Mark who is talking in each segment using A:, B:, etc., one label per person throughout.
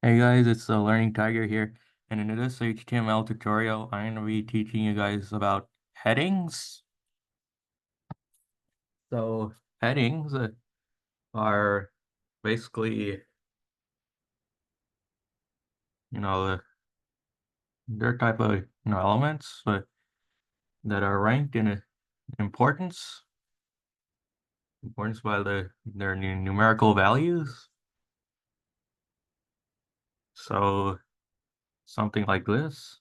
A: Hey guys, it's the Learning Tiger here, and in this HTML tutorial, I'm going to be teaching you guys about headings. So headings are basically, they're type of elements that are ranked in importance by their numerical values. So something like this.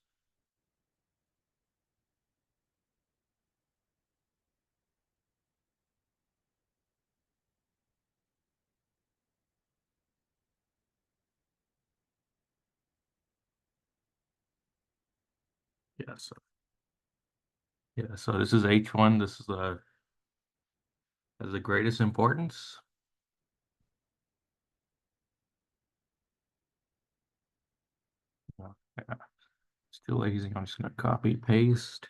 A: Yeah. So this is H1. This is has the greatest importance. Yeah. Still lazy. I'm just gonna copy paste.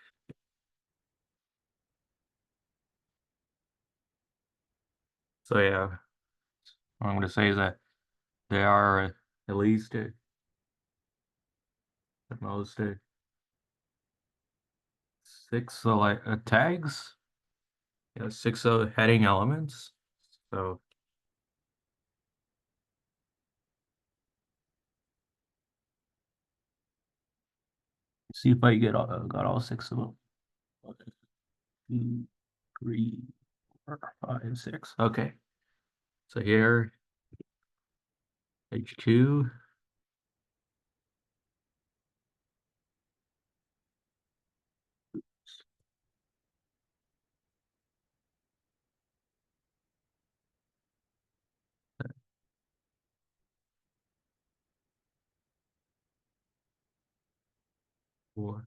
A: So yeah, what I'm gonna say is that there are at least at most six tags. Yeah, six heading elements. So see if I got all six of them. 1, 2, 3, 4, 5, 6. Okay. So here H2. Four.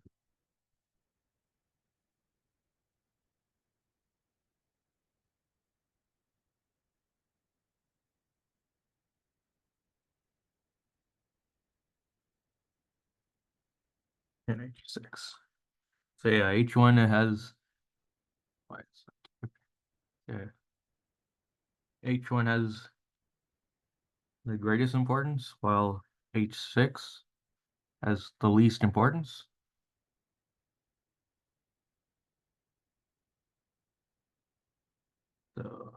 A: And H6. So yeah, H1 has yeah, H1 has the greatest importance, while H6 has the least importance. So,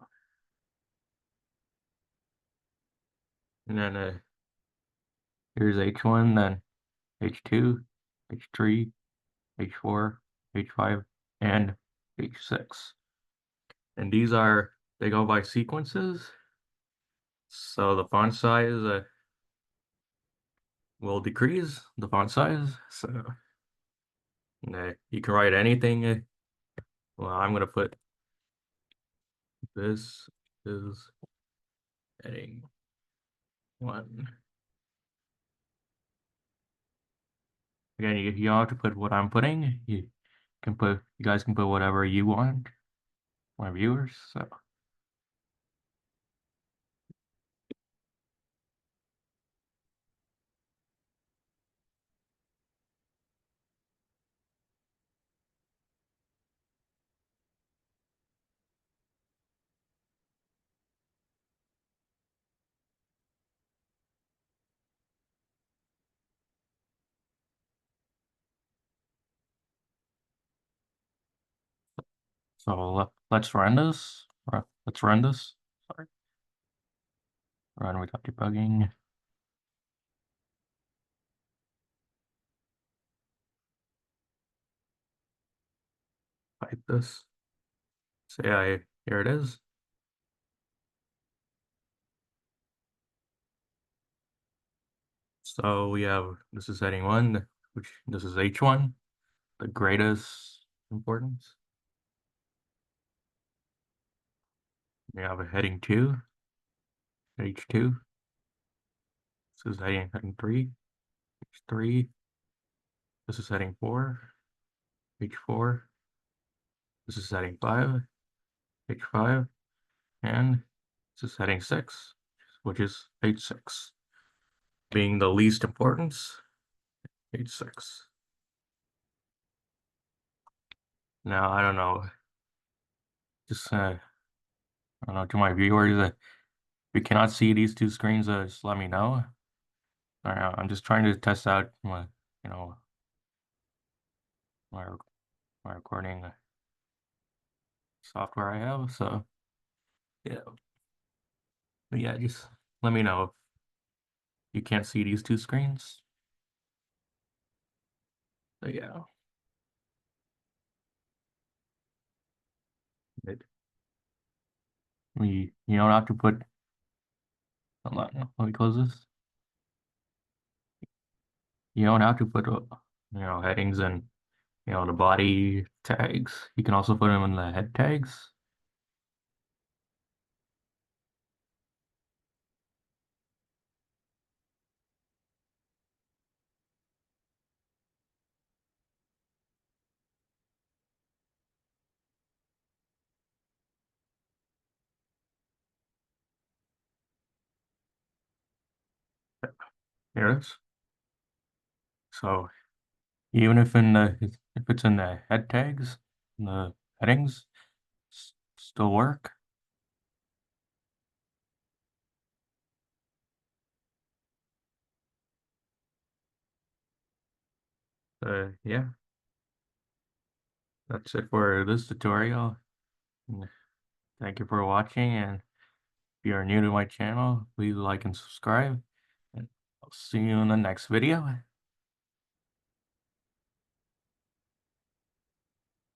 A: and then here's H1, then H2, H3, H4, H5, and H6. And they go by sequences. So the font size will decrease the font size. So you can write anything. Well, I'm going to put this is heading 1. Again, you don't have to put what I'm putting. You guys can put whatever you want, my viewers. So let's run this. Let's run this. Sorry. Run without debugging. Type this. So yeah, here it is. So we have, this is heading 1, which this is H1, the greatest importance. We have a heading 2, H2. This is heading 3, H3. This is heading 4, H4. This is heading 5, H5. And this is heading 6, which is H6. Being the least importance, H6. Now, I don't know, just, I don't know, to my viewers, if you cannot see these two screens, just let me know. All right, I'm just trying to test out my, you know, my my recording software I have. So yeah, but yeah, just let me know if you can't see these two screens. So yeah, it, you don't have to put. Hold on, let me close this. You don't have to put headings and the body tags. You can also put them in the head tags. Here it is. So even if it's in the head tags, the headings still work. Yeah, that's it for this tutorial. Thank you for watching, and if you are new to my channel, please like and subscribe, and I'll see you in the next video.